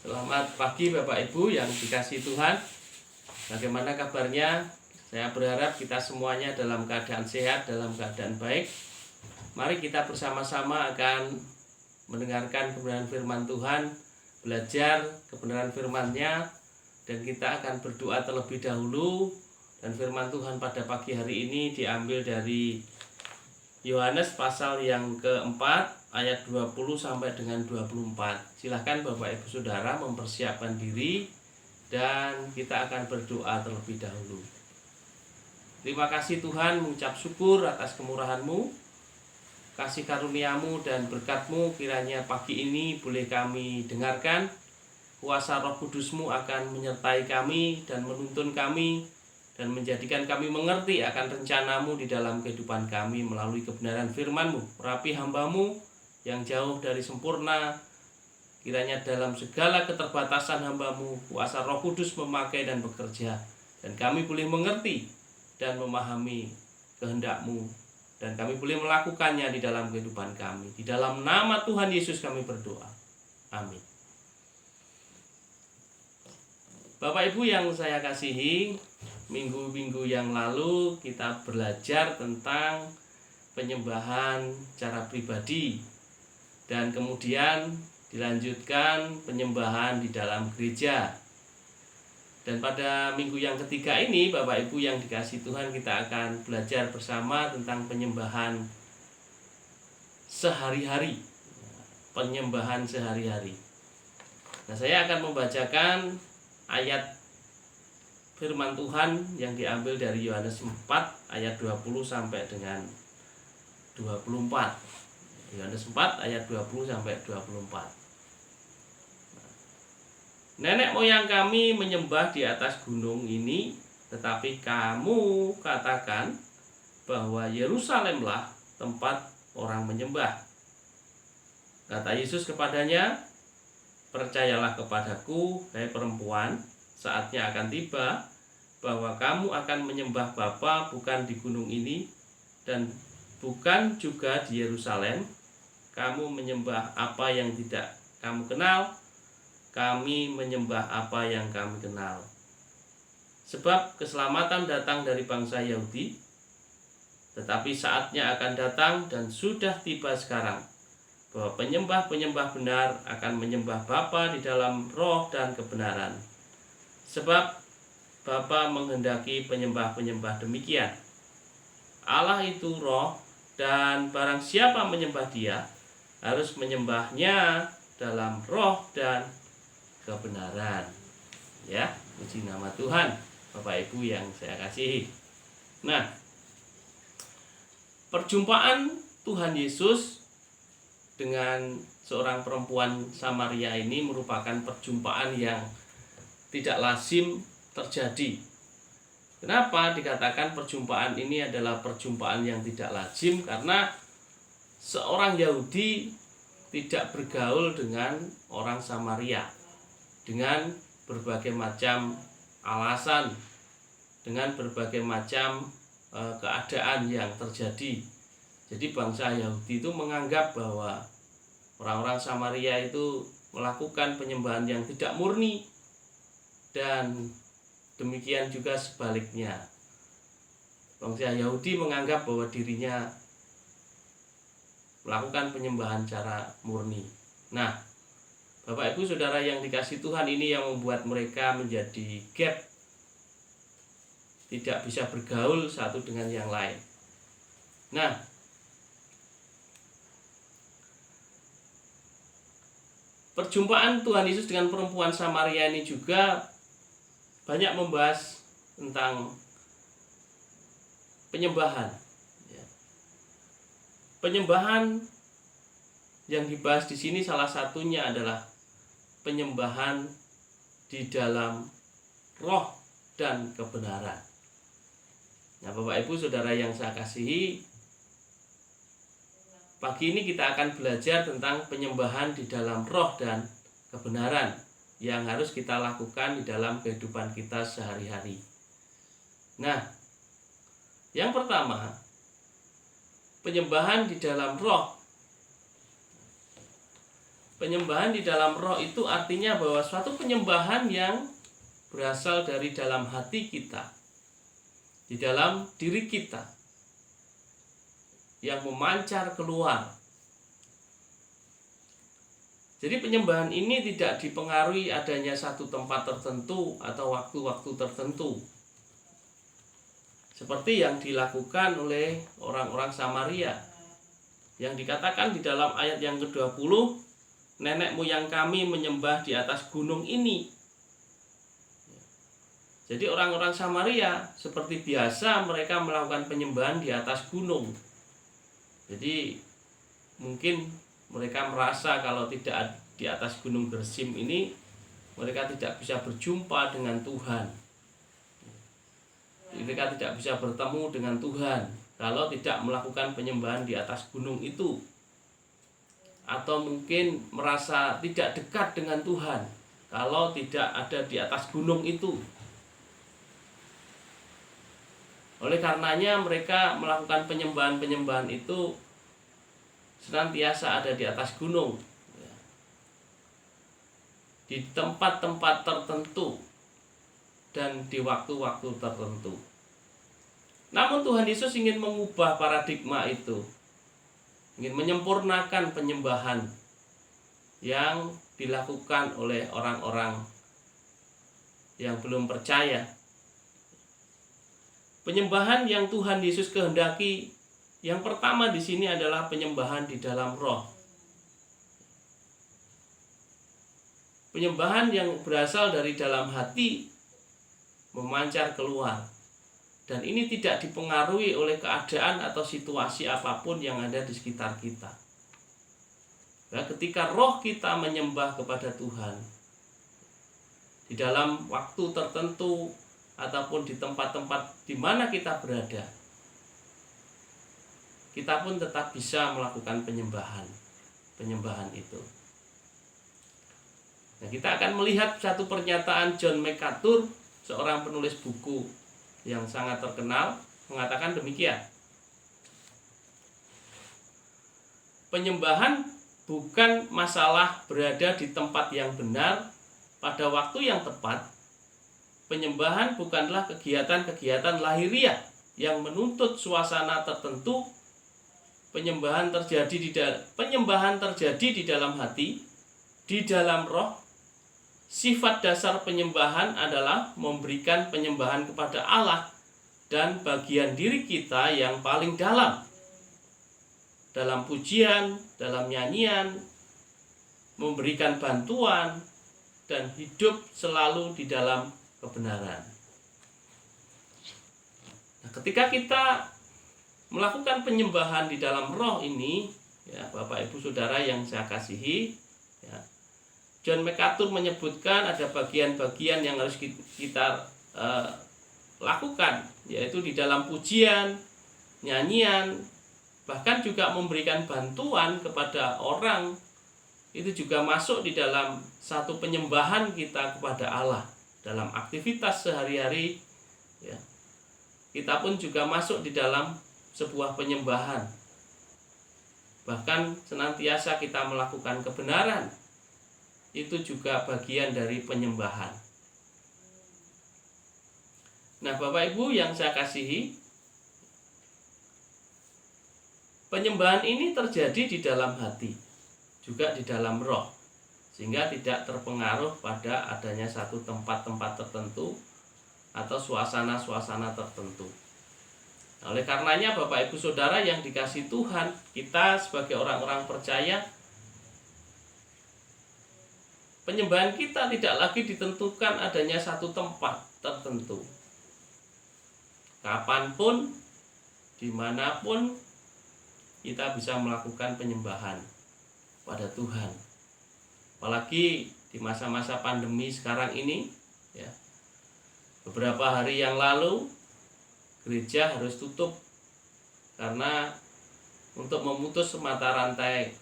Selamat pagi Bapak Ibu yang dikasihi Tuhan. Bagaimana kabarnya? Saya berharap kita semuanya dalam keadaan sehat, dalam keadaan baik. Mari kita bersama-sama akan mendengarkan kebenaran firman Tuhan, belajar kebenaran firman-Nya, dan kita akan berdoa terlebih dahulu. Dan firman Tuhan pada pagi hari ini diambil dari Yohanes pasal yang keempat ayat 20 sampai dengan 24. Silahkan Bapak Ibu Saudara mempersiapkan diri dan kita akan berdoa terlebih dahulu. Terima kasih Tuhan, mengucap syukur atas kemurahan-Mu, kasih karunia-Mu dan berkat-Mu. Kiranya pagi ini boleh kami dengarkan. Kuasa Roh Kudus-Mu akan menyertai kami dan menuntun kami dan menjadikan kami mengerti akan rencana-Mu di dalam kehidupan kami melalui kebenaran firman-Mu. Rapi hamba-Mu yang jauh dari sempurna, kiranya dalam segala keterbatasan hamba-Mu, kuasa Roh Kudus memakai dan bekerja, dan kami boleh mengerti dan memahami kehendak-Mu, dan kami boleh melakukannya di dalam kehidupan kami. Di dalam nama Tuhan Yesus kami berdoa. Amin. Bapak Ibu yang saya kasihi, minggu-minggu yang lalu kita belajar tentang penyembahan secara pribadi, dan kemudian dilanjutkan penyembahan di dalam gereja. Dan pada minggu yang ketiga ini, Bapak Ibu yang dikasihi Tuhan, kita akan belajar bersama tentang penyembahan sehari-hari. Penyembahan sehari-hari. Nah, saya akan membacakan ayat firman Tuhan yang diambil dari Yohanes 4 ayat 20 sampai dengan 24. Yohanes 4 ayat 20 sampai 24. Nenek moyang kami menyembah di atas gunung ini, tetapi kamu katakan bahwa Yerusalemlah tempat orang menyembah. Kata Yesus kepadanya, percayalah kepadaku, hai perempuan, saatnya akan tiba bahwa kamu akan menyembah Bapa bukan di gunung ini dan bukan juga di Yerusalem. Kamu menyembah apa yang tidak kamu kenal, kami menyembah apa yang kami kenal. Sebab keselamatan datang dari bangsa Yahudi, tetapi saatnya akan datang dan sudah tiba sekarang bahwa penyembah-penyembah benar akan menyembah Bapa di dalam roh dan kebenaran. Sebab Bapa menghendaki penyembah-penyembah demikian. Allah itu roh, dan barang siapa menyembah Dia harus menyembahnya dalam roh dan kebenaran. Ya, puji nama Tuhan, Bapak Ibu yang saya kasihi. Nah, perjumpaan Tuhan Yesus dengan seorang perempuan Samaria ini merupakan perjumpaan yang tidak lazim terjadi. Kenapa dikatakan perjumpaan ini adalah perjumpaan yang tidak lazim? Karena seorang Yahudi tidak bergaul dengan orang Samaria dengan berbagai macam alasan, dengan berbagai macam keadaan yang terjadi. Jadi bangsa Yahudi itu menganggap bahwa orang-orang Samaria itu melakukan penyembahan yang tidak murni, dan demikian juga sebaliknya. Bangsa Yahudi menganggap bahwa dirinya melakukan penyembahan secara murni. Nah, Bapak Ibu Saudara yang dikasihi Tuhan, ini yang membuat mereka menjadi gap, tidak bisa bergaul satu dengan yang lain. Nah, perjumpaan Tuhan Yesus dengan perempuan Samaria ini juga banyak membahas tentang penyembahan. Penyembahan yang dibahas di sini salah satunya adalah penyembahan di dalam roh dan kebenaran. Nah, Bapak Ibu Saudara yang saya kasihi, pagi ini kita akan belajar tentang penyembahan di dalam roh dan kebenaran yang harus kita lakukan di dalam kehidupan kita sehari-hari. Nah, yang pertama, penyembahan di dalam roh. Penyembahan di dalam roh itu artinya bahwa suatu penyembahan yang berasal dari dalam hati kita, di dalam diri kita, yang memancar keluar. Jadi penyembahan ini tidak dipengaruhi adanya satu tempat tertentu atau waktu-waktu tertentu, seperti yang dilakukan oleh orang-orang Samaria, yang dikatakan di dalam ayat yang ke-20, nenek moyang kami menyembah di atas gunung ini. Jadi orang-orang Samaria seperti biasa mereka melakukan penyembahan di atas gunung. Jadi mungkin mereka merasa kalau tidak di atas gunung Gerizim ini mereka tidak bisa berjumpa dengan Tuhan. Mereka tidak bisa bertemu dengan Tuhan kalau tidak melakukan penyembahan di atas gunung itu. Atau mungkin merasa tidak dekat dengan Tuhan kalau tidak ada di atas gunung itu. Oleh karenanya mereka melakukan penyembahan-penyembahan itu senantiasa ada di atas gunung, di tempat-tempat tertentu dan di waktu-waktu tertentu. Namun Tuhan Yesus ingin mengubah paradigma itu, ingin menyempurnakan penyembahan yang dilakukan oleh orang-orang yang belum percaya. Penyembahan yang Tuhan Yesus kehendaki yang pertama di sini adalah penyembahan di dalam roh. Penyembahan yang berasal dari dalam hati memancar keluar. Dan ini tidak dipengaruhi oleh keadaan atau situasi apapun yang ada di sekitar kita. Nah, ketika roh kita menyembah kepada Tuhan di dalam waktu tertentu ataupun di tempat-tempat di mana kita berada, kita pun tetap bisa melakukan penyembahan itu. Nah, kita akan melihat satu pernyataan John MacArthur, seorang penulis buku yang sangat terkenal, mengatakan demikian. Penyembahan bukan masalah berada di tempat yang benar pada waktu yang tepat. Penyembahan bukanlah kegiatan-kegiatan lahiriah yang menuntut suasana tertentu. Penyembahan terjadi di dalam hati, di dalam roh. Sifat dasar penyembahan adalah memberikan penyembahan kepada Allah dan bagian diri kita yang paling dalam pujian, dalam nyanyian, memberikan bantuan, dan hidup selalu di dalam kebenaran. Nah, ketika kita melakukan penyembahan di dalam roh ini, ya Bapak Ibu Saudara yang saya kasihi, ya, John MacArthur menyebutkan ada bagian-bagian yang harus kita lakukan, yaitu di dalam pujian, nyanyian, bahkan juga memberikan bantuan kepada orang. Itu juga masuk di dalam satu penyembahan kita kepada Allah. Dalam aktivitas sehari-hari, ya, kita pun juga masuk di dalam sebuah penyembahan. Bahkan senantiasa kita melakukan kebenaran, itu juga bagian dari penyembahan. Nah, Bapak Ibu yang saya kasihi, penyembahan ini terjadi di dalam hati, juga di dalam roh, sehingga tidak terpengaruh pada adanya satu tempat-tempat tertentu atau suasana-suasana tertentu. Oleh karenanya Bapak Ibu Saudara yang dikasihi Tuhan, kita sebagai orang-orang percaya, penyembahan kita tidak lagi ditentukan adanya satu tempat tertentu. Kapanpun, dimanapun, kita bisa melakukan penyembahan pada Tuhan. Apalagi di masa-masa pandemi sekarang ini, ya, beberapa hari yang lalu gereja harus tutup karena untuk memutus mata rantai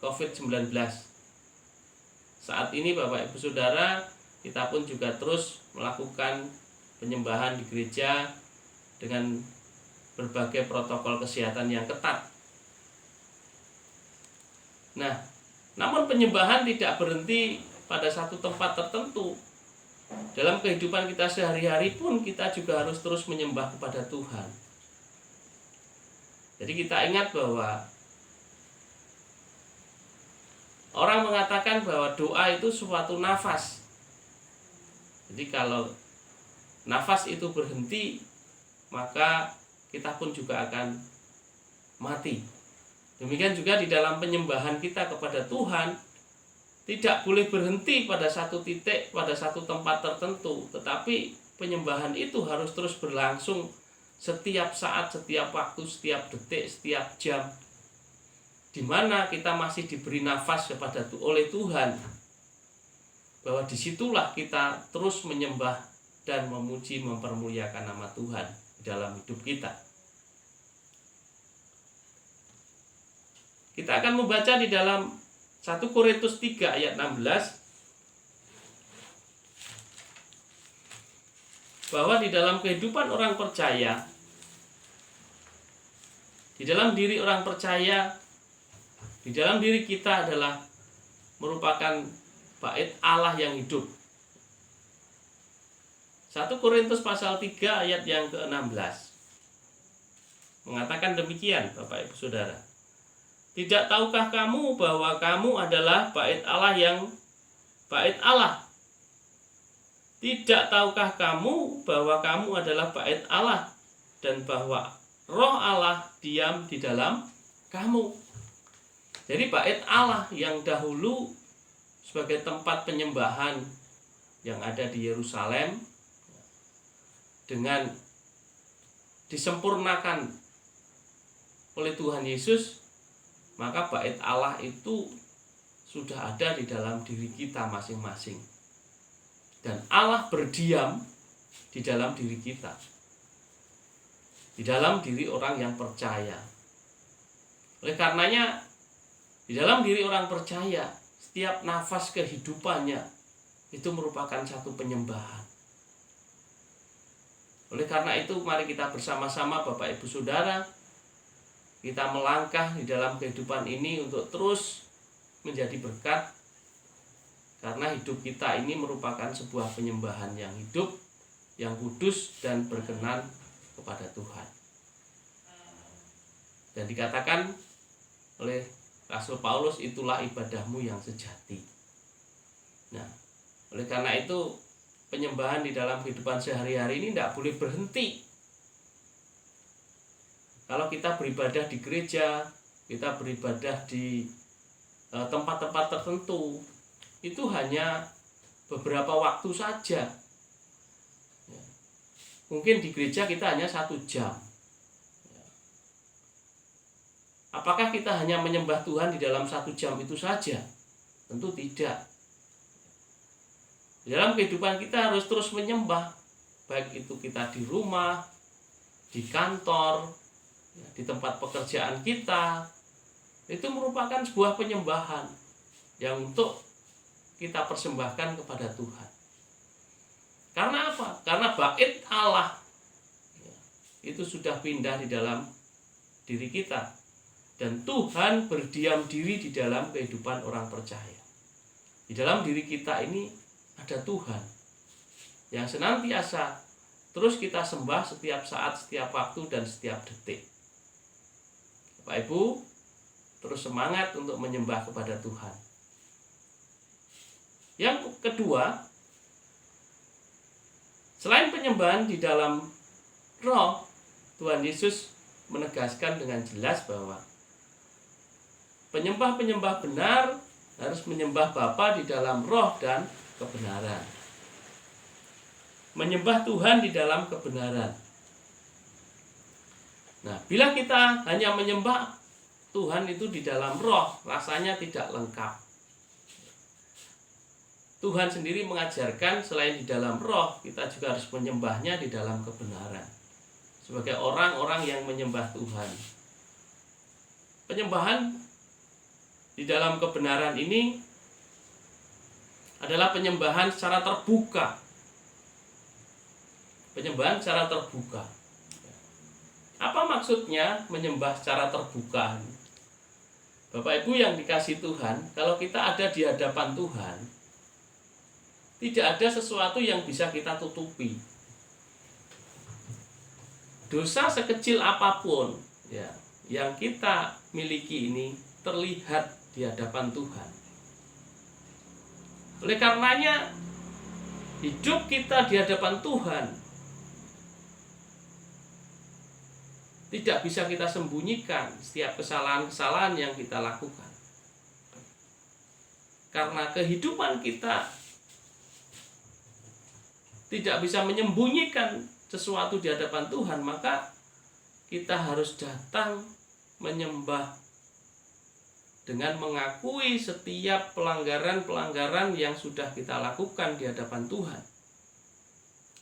COVID-19. Saat ini Bapak Ibu Saudara, kita pun juga terus melakukan penyembahan di gereja dengan berbagai protokol kesehatan yang ketat. Nah, namun penyembahan tidak berhenti pada satu tempat tertentu. Dalam kehidupan kita sehari-hari pun kita juga harus terus menyembah kepada Tuhan. Jadi kita ingat bahwa orang mengatakan bahwa doa itu suatu nafas. Jadi kalau nafas itu berhenti, maka kita pun juga akan mati. Demikian juga di dalam penyembahan kita kepada Tuhan, tidak boleh berhenti pada satu titik, pada satu tempat tertentu, tetapi penyembahan itu harus terus berlangsung setiap saat, setiap waktu, setiap detik, setiap jam, di mana kita masih diberi nafas oleh Tuhan, bahwa disitulah kita terus menyembah dan memuji, mempermuliakan nama Tuhan di dalam hidup kita. Kita akan membaca di dalam 1 Korintus 3 ayat 16 bahwa di dalam kehidupan orang percaya, di dalam diri orang percaya, di dalam diri kita adalah merupakan bait Allah yang hidup. 1 Korintus pasal 3 ayat yang ke-16 mengatakan demikian, Bapak Ibu Saudara. Tidak tahukah kamu bahwa kamu adalah bait Allah bait Allah? Tidak tahukah kamu bahwa kamu adalah bait Allah dan bahwa Roh Allah diam di dalam kamu? Jadi bait Allah yang dahulu sebagai tempat penyembahan yang ada di Yerusalem, dengan disempurnakan oleh Tuhan Yesus, maka bait Allah itu sudah ada di dalam diri kita masing-masing. Dan Allah berdiam di dalam diri kita, di dalam diri orang yang percaya. Oleh karenanya, di dalam diri orang percaya, setiap nafas kehidupannya itu merupakan satu penyembahan. Oleh karena itu, mari kita bersama-sama Bapak Ibu Saudara, kita melangkah di dalam kehidupan ini untuk terus menjadi berkat, karena hidup kita ini merupakan sebuah penyembahan yang hidup, yang kudus dan berkenan kepada Tuhan. Dan dikatakan oleh Rasul Paulus, itulah ibadahmu yang sejati. Nah, oleh karena itu penyembahan di dalam kehidupan sehari-hari ini tidak boleh berhenti. Kalau kita beribadah di gereja, kita beribadah di tempat-tempat tertentu, itu hanya beberapa waktu saja. Mungkin di gereja kita hanya 1 jam. Apakah kita hanya menyembah Tuhan di dalam 1 jam itu saja? Tentu tidak. Di dalam kehidupan kita harus terus menyembah, baik itu kita di rumah, di kantor, di tempat pekerjaan kita. Itu merupakan sebuah penyembahan yang untuk kita persembahkan kepada Tuhan. Karena apa? Karena bait Allah itu sudah pindah di dalam diri kita, dan Tuhan berdiam diri di dalam kehidupan orang percaya. Di dalam diri kita ini ada Tuhan yang senantiasa terus kita sembah setiap saat, setiap waktu, dan setiap detik. Bapak Ibu, terus semangat untuk menyembah kepada Tuhan. Yang kedua, selain penyembahan di dalam roh, Tuhan Yesus menegaskan dengan jelas bahwa penyembah-penyembah benar harus menyembah Bapa di dalam roh dan kebenaran. Menyembah Tuhan di dalam kebenaran. Nah, bila kita hanya menyembah Tuhan itu di dalam roh, rasanya tidak lengkap. Tuhan sendiri mengajarkan selain di dalam roh, kita juga harus menyembahnya di dalam kebenaran. Sebagai orang-orang yang menyembah Tuhan. Penyembahan di dalam kebenaran ini adalah penyembahan secara terbuka. Penyembahan secara terbuka. Apa maksudnya menyembah secara terbuka? Bapak Ibu yang dikasihi Tuhan, kalau kita ada di hadapan Tuhan, tidak ada sesuatu yang bisa kita tutupi. Dosa sekecil apapun ya, yang kita miliki ini terlihat di hadapan Tuhan. Oleh karenanya, hidup kita di hadapan Tuhan tidak bisa kita sembunyikan setiap kesalahan-kesalahan yang kita lakukan. Karena kehidupan kita tidak bisa menyembunyikan sesuatu di hadapan Tuhan, maka kita harus datang menyembah dengan mengakui setiap pelanggaran-pelanggaran yang sudah kita lakukan di hadapan Tuhan.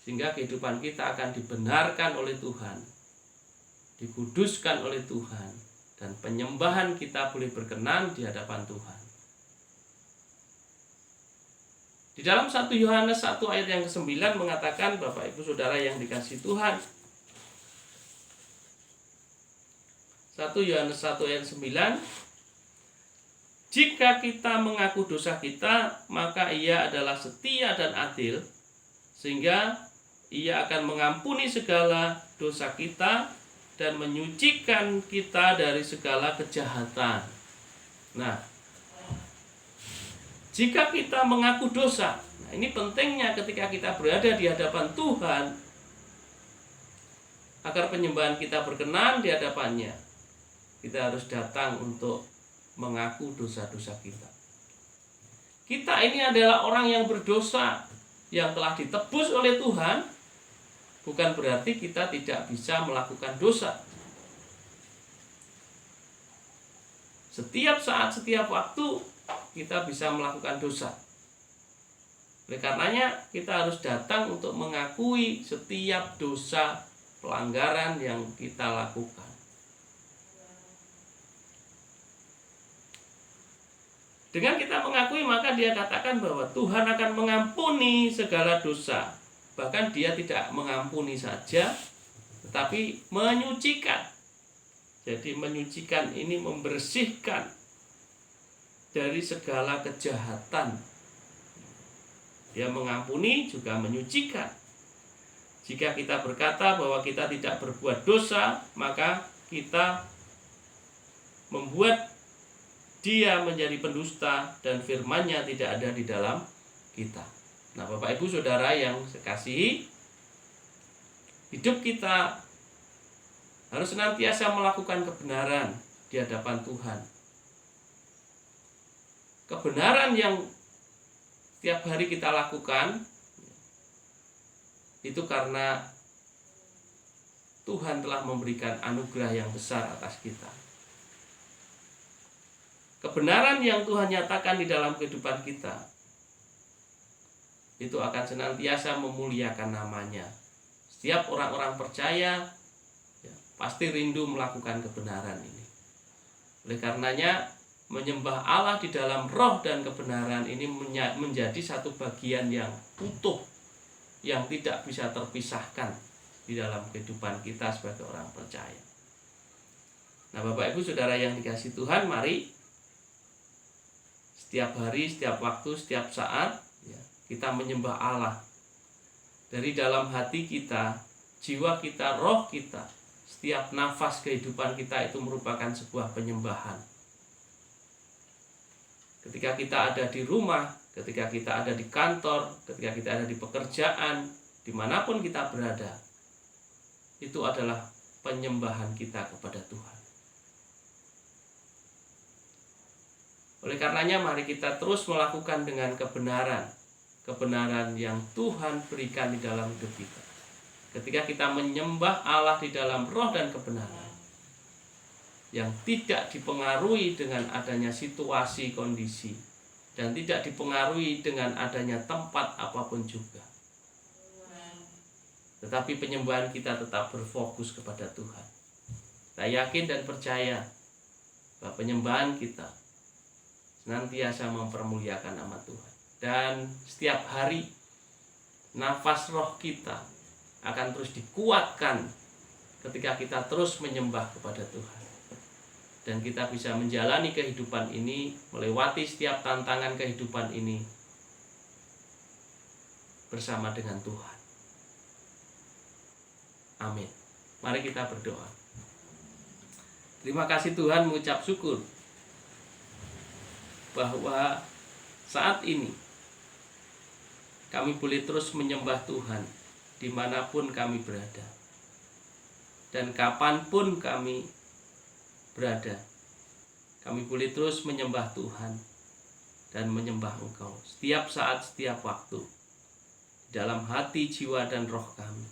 Sehingga kehidupan kita akan dibenarkan oleh Tuhan, dikuduskan oleh Tuhan, dan penyembahan kita boleh berkenan di hadapan Tuhan. Di dalam 1 Yohanes 1 ayat yang ke-9 mengatakan, Bapak Ibu Saudara yang dikasihi Tuhan, 1 Yohanes 1 ayat 9, jika kita mengaku dosa kita, maka Ia adalah setia dan adil, sehingga Ia akan mengampuni segala dosa kita dan menyucikan kita dari segala kejahatan. Nah, jika kita mengaku dosa, nah ini pentingnya ketika kita berada di hadapan Tuhan, agar penyembahan kita berkenan di hadapannya, kita harus datang untuk mengaku dosa-dosa kita. Kita ini adalah orang yang berdosa, yang telah ditebus oleh Tuhan, bukan berarti kita tidak bisa melakukan dosa. Setiap saat, setiap waktu kita bisa melakukan dosa. Oleh karenanya kita harus datang untuk mengakui setiap dosa pelanggaran yang kita lakukan. Dengan kita mengakui, maka dia katakan bahwa Tuhan akan mengampuni segala dosa. Bahkan dia tidak mengampuni saja, tetapi menyucikan. Jadi menyucikan ini membersihkan dari segala kejahatan. Dia mengampuni juga menyucikan. Jika kita berkata bahwa kita tidak berbuat dosa, maka kita membuat dia menjadi pendusta dan firman-Nya tidak ada di dalam kita. Nah, Bapak Ibu Saudara yang sekasihi, hidup kita harus senantiasa melakukan kebenaran di hadapan Tuhan. Kebenaran yang setiap hari kita lakukan itu karena Tuhan telah memberikan anugerah yang besar atas kita. Kebenaran yang Tuhan nyatakan di dalam kehidupan kita itu akan senantiasa memuliakan nama-Nya. Setiap orang-orang percaya ya, pasti rindu melakukan kebenaran ini. Oleh karenanya menyembah Allah di dalam roh dan kebenaran ini menjadi satu bagian yang utuh, yang tidak bisa terpisahkan di dalam kehidupan kita sebagai orang percaya. Nah, Bapak Ibu Saudara yang dikasihi Tuhan, mari setiap hari, setiap waktu, setiap saat ya, kita menyembah Allah. Dari dalam hati kita, jiwa kita, roh kita, setiap nafas kehidupan kita itu merupakan sebuah penyembahan. Ketika kita ada di rumah, ketika kita ada di kantor, ketika kita ada di pekerjaan, dimanapun kita berada, itu adalah penyembahan kita kepada Tuhan. Oleh karenanya mari kita terus melakukan dengan kebenaran, kebenaran yang Tuhan berikan di dalam hidup kita. Ketika kita menyembah Allah di dalam roh dan kebenaran, yang tidak dipengaruhi dengan adanya situasi kondisi, dan tidak dipengaruhi dengan adanya tempat apapun juga. Tetapi penyembahan kita tetap berfokus kepada Tuhan. Saya yakin dan percaya bahwa penyembahan kita senantiasa mempermuliakan nama Tuhan. Dan setiap hari nafas roh kita akan terus dikuatkan ketika kita terus menyembah kepada Tuhan. dan kita bisa menjalani kehidupan ini, melewati setiap tantangan kehidupan ini bersama dengan Tuhan. Amin. Mari kita berdoa. Terima kasih Tuhan, mengucap syukur bahwa saat ini kami boleh terus menyembah Tuhan dimanapun kami berada. Dan kapanpun kami berada, kami boleh terus menyembah Tuhan dan menyembah Engkau setiap saat, setiap waktu, dalam hati, jiwa, dan roh kami.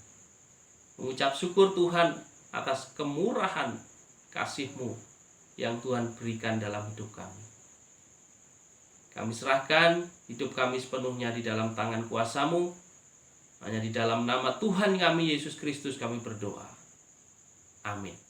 Mengucap syukur Tuhan atas kemurahan kasih-Mu yang Tuhan berikan dalam hidup kami. Kami serahkan hidup kami sepenuhnya di dalam tangan kuasa-Mu. Hanya di dalam nama Tuhan kami Yesus Kristus kami berdoa. Amin.